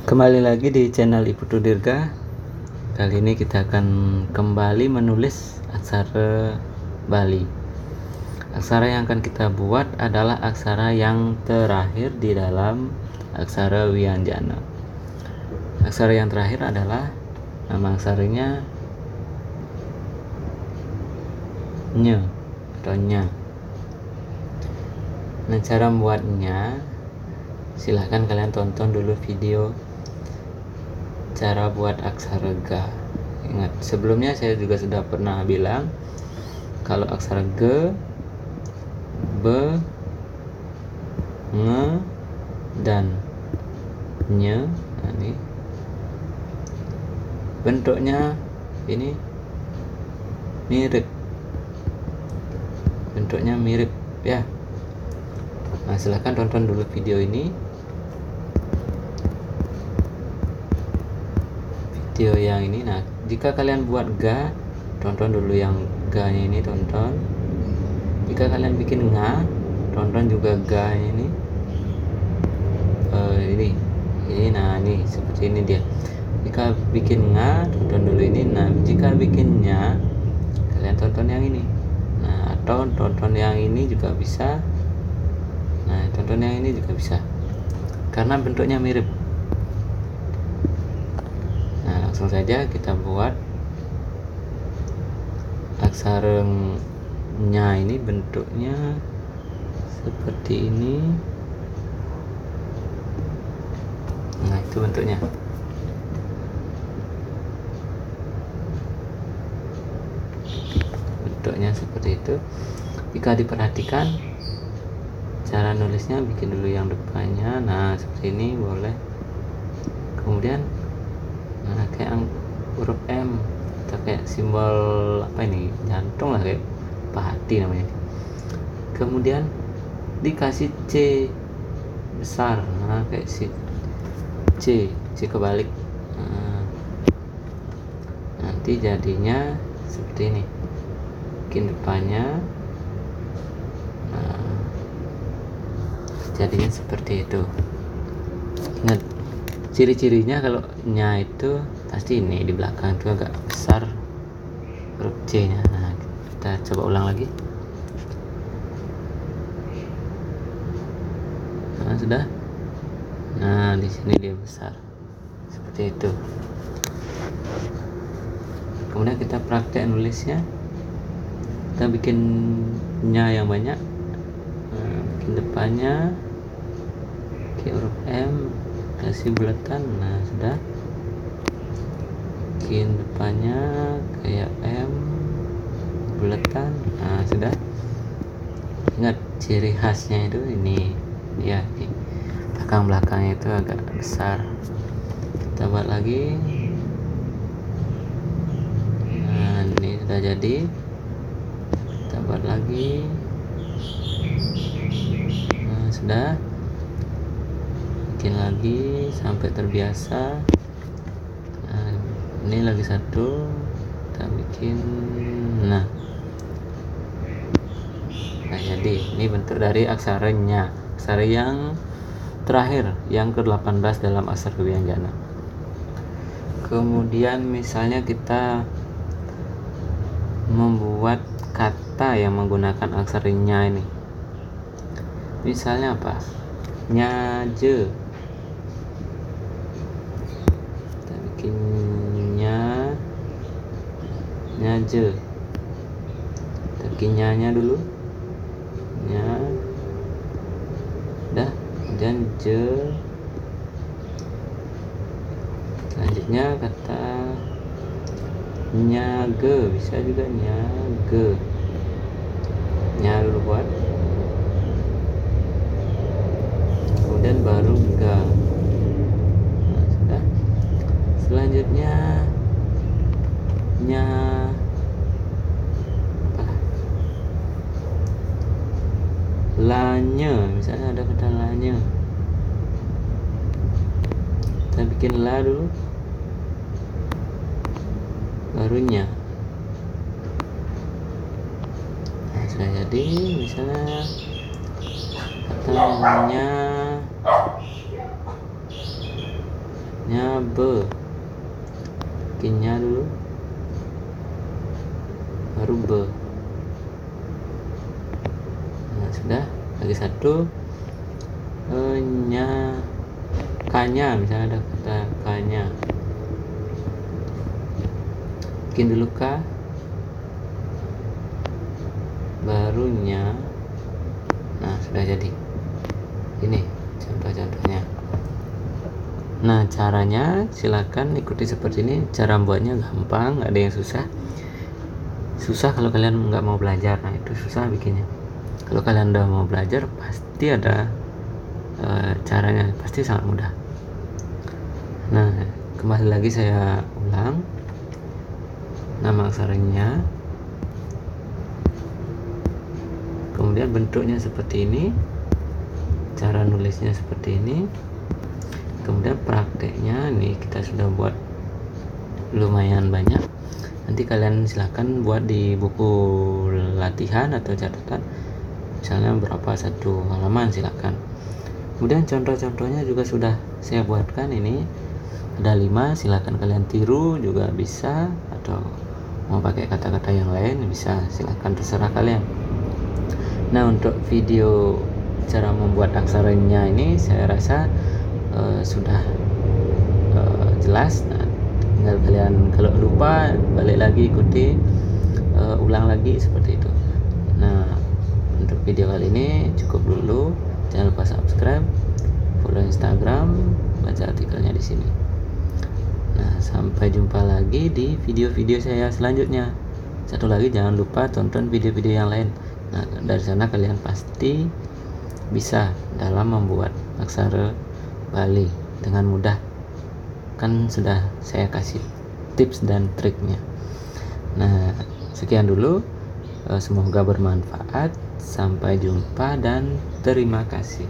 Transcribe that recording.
Kembali lagi di channel Ibu Dirga. Kali ini kita akan kembali menulis aksara Bali. Aksara yang akan kita buat adalah aksara yang terakhir di dalam aksara Wianjana. Aksara yang terakhir adalah nama aksaranya nye atau nya. Nah, cara membuatnya silahkan kalian tonton dulu video cara buat aksara ga. Ingat, sebelumnya saya juga sudah pernah bilang kalau aksara ge, be, nge, dan nye, nah ini bentuknya ini mirip, bentuknya mirip ya. Nah, silahkan tonton dulu video ini, video yang ini. Nah, jika kalian buat ga, tonton dulu yang ga nya ini, tonton. Jika kalian bikin nga, tonton juga ga nya ini. Ini nah ini seperti ini dia. Jika bikin nga, tonton dulu ini. Nah, jika bikinnya, kalian tonton yang ini. Nah, atau tonton yang ini juga bisa. Nah, tonton yang ini juga bisa, karena bentuknya mirip. Nah, langsung saja kita buat aksara nya ini. Bentuknya seperti ini. Nah, itu bentuknya. Bentuknya seperti itu. Jika diperhatikan cara nulisnya, bikin dulu yang depannya. Nah, seperti ini boleh. Kemudian nah, kayak huruf M atau kayak simbol apa ini, jantung lah, kayak hati namanya. Kemudian dikasih C besar, nah kayak si C kebalik. Nah, nanti jadinya seperti ini. Bikin depannya, nah, jadinya seperti itu. Ingat, ciri-cirinya kalau nya itu pasti ini di belakang itu agak besar huruf C nya. Nah, kita coba ulang lagi. Nah, sudah. Nah, di sini dia besar seperti itu. Kemudian kita praktek nulisnya. Kita bikin nya yang banyak. Nah, bikin depannya kayak huruf M, kasih bulatan. Nah, sudah. Bikin depannya kayak M, bulatan. Nah, sudah. Ingat, ciri khasnya itu ini ya, ini belakangnya itu agak besar. Kita buat lagi. Nah, ini sudah jadi. Kita buat lagi. Nah, sudah. Bikin lagi sampai terbiasa. Nah, ini lagi satu, kita bikin. Nah, jadi ini bentuk dari aksara nya, aksara yang terakhir, yang ke-18 dalam aksara Wianjana. Kemudian misalnya kita membuat kata yang menggunakan aksara nya ini. Misalnya apa? Nyaje. Kita bikin nyaje. Kita bikin nya dulu. Nya. Dah, dan je. Selanjutnya kata nyage, bisa juga nyage. Nya dulu buat. Kemudian baru ga. Nah, sudah. Selanjutnya nya apa? Lanye, misalnya ada kata lanye. Kita bikin la dulu, barunya. Nah, sudah jadi. Misalnya katanya nya be, bikinnya dulu baru be. Nah sudah, lagi satu nya, kanya, misalnya ada kata kanya, bikin dulu k barunya. Nah sudah jadi. Ini contoh-contohnya. Nah caranya silakan ikuti seperti ini. Cara membuatnya gampang, nggak ada yang susah kalau kalian nggak mau belajar. Nah itu susah bikinnya. Kalau kalian udah mau belajar pasti ada caranya, pasti sangat mudah. Nah kembali lagi saya ulang, nama aksaranya, kemudian bentuknya seperti ini, cara nulisnya seperti ini, kemudian prakteknya nih kita sudah buat lumayan banyak. Nanti kalian silahkan buat di buku latihan atau catatan, misalnya berapa, 1 halaman silahkan. Kemudian contoh-contohnya juga sudah saya buatkan, ini ada 5, silahkan kalian tiru juga bisa, atau mau pakai kata-kata yang lain bisa, silahkan, terserah kalian. Nah untuk video cara membuat aksaranya ini saya rasa sudah jelas. Nah tinggal kalian kalau lupa balik lagi ikuti, ulang lagi seperti itu. Nah untuk video kali ini cukup dulu. Jangan lupa subscribe, follow Instagram, baca artikelnya di sini. Nah sampai jumpa lagi di video-video saya selanjutnya. Satu lagi, jangan lupa tonton video-video yang lain. Nah dari sana kalian pasti bisa dalam membuat aksara Bali dengan mudah. Kan sudah saya kasih tips dan triknya. Nah sekian dulu, semoga bermanfaat. Sampai jumpa dan terima kasih.